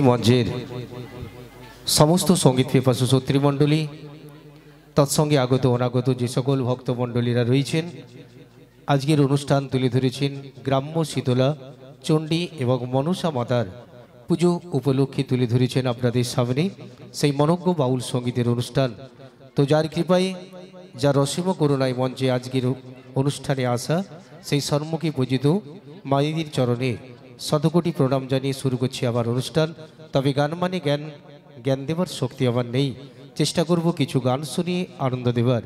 মঞ্চের সমস্ত সঙ্গীত পিপাসু শ্রোতৃমণ্ডলী, তৎসঙ্গে আগত অনাগত যে সকল ভক্তমণ্ডলীরা রয়েছেন, আজকের অনুষ্ঠান তুলে ধরেছেন গ্রাম্য শীতলা চণ্ডী এবং মনসা মাতার পুজো উপলক্ষে তুলে ধরেছেন আপনাদের সামনে সেই মনজ্ঞ বাউল সঙ্গীতের অনুষ্ঠান। তো যার কৃপায়, যার অসীম করুণায় মঞ্চে আজকের অনুষ্ঠানে আসা সেই সম্মুখে পূজিত মায়েদের চরণে শতকোটি প্রণাম জানিয়ে শুরু করছি আমার অনুষ্ঠান। তবে গান মানে জ্ঞান, জ্ঞান দেবার শক্তি আমার নেই, চেষ্টা করব কিছু গান শুনিয়ে আনন্দ দেবার।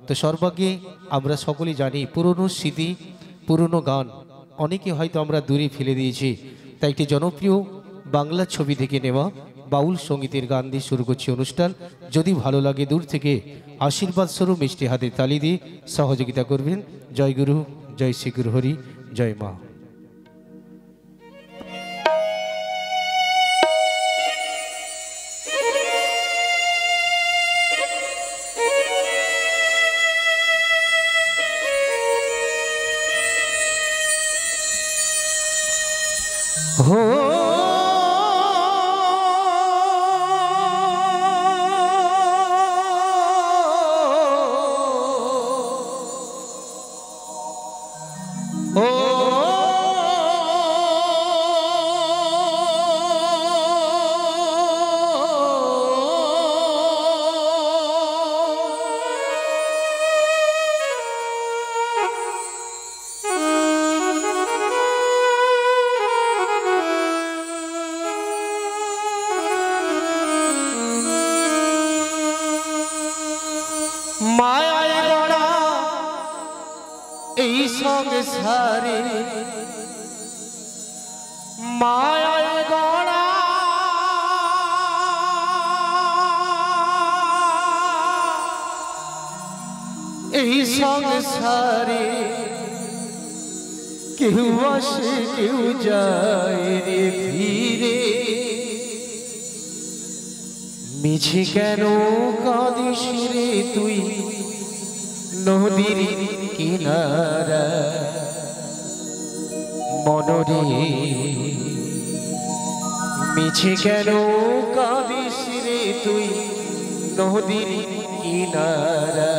তো সর্বাগ্যে আমরা সকলেই জানি পুরনো স্মৃতি, পুরনো গান অনেকে হয়তো আমরা দূরে ফেলে দিয়েছি, তাই একটি জনপ্রিয় বাংলা ছবি থেকে নেওয়া বাউল সঙ্গীতের গান দিয়ে শুরু করছি অনুষ্ঠান। যদি ভালো লাগে দূর থেকে আশীর্বাদ স্বরূপ মিষ্টি হাতে তালি দিয়ে সহযোগিতা করবেন। জয় গুরু, জয় শ্রী গুরু হরি, জয় মা। সংসারে মায়ায় গড়া এই সংসারে কেউ আসে কেউ যায় রে ধীরে, মিছে কেন কাঁদিস রে তুই নদীর কিনারা মনরে, মিছে কেন কাঁদিস রে তুই নদীর কিনারা।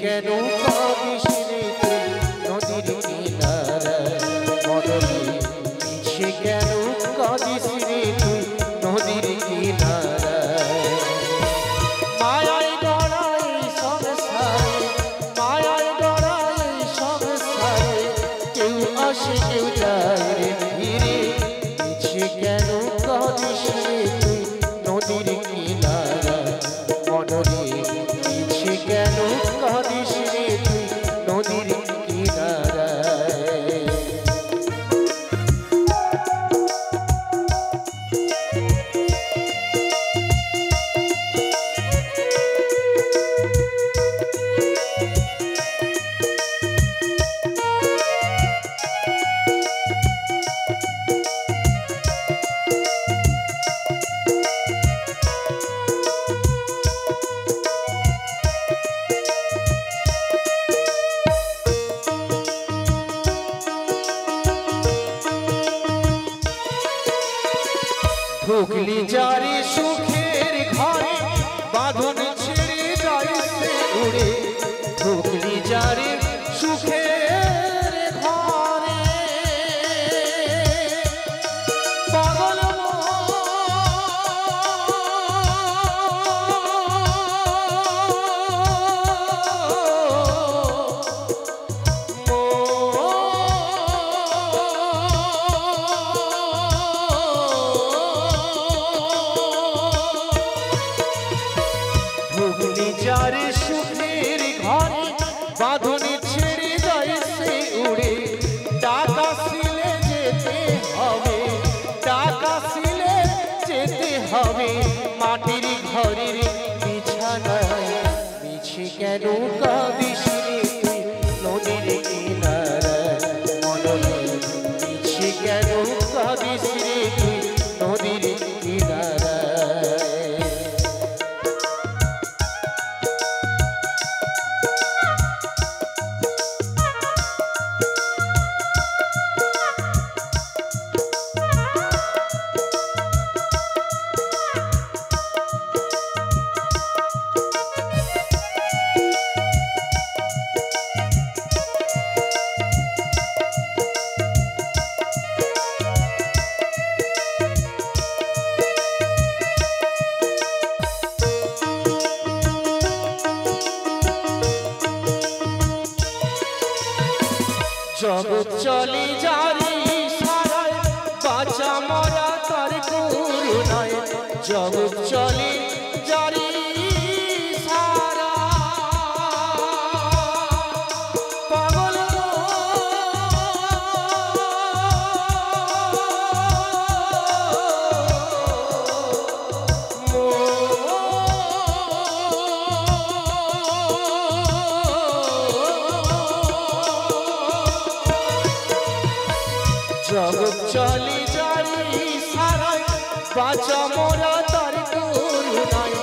কেন কাঁদিস রে তুই নদীর কিনারা মনরে, মিছে কেন কাঁদিস রে তুই নদীর কিনারা। মায়ায় গড়া এই সংসারে, মায়ায় গড়া এই সংসারে কেউ আসে কেউ যায় রে ধীরে, মিছে কেন কাঁদিস রে তুই নদীর কিনারা মনরে, মিছে কেন কাঁদিস রে তুই নদীর কিনারা। ঢুকলি যারে সুখের ঘরে বাঁধন ছেড়ে যাইছে উড়ে, ঢুকলি যারে সুখের ঘরে পাগল জগৎ চলে জারি সারায় বাঁচা মরা তার করুণায় জগৎ চলে জারি সারা পাগল জগৎ চলে জারি সারায় বাঁচা মোরা তার করুণায়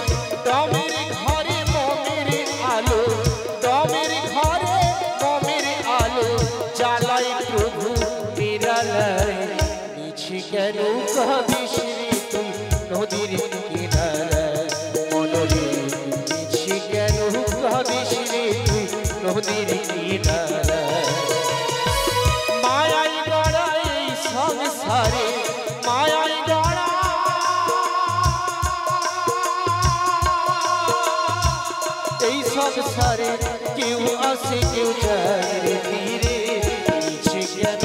দমের ঘরে মমের আলো দমের ঘরে মমের আলো জ্বালায় প্রভু নিরালায় নিছি কেন কাঁদিস রে তুই নদীর কিনারায় মনরে নিছি কেন কাঁদিস রে তুই নদীর কিনারায় মায়াই গড়া এই সংসারে মায়াই গড়া এই সংসারে কেউ আসে কেউ যায় রে ধীরে নিছে কেন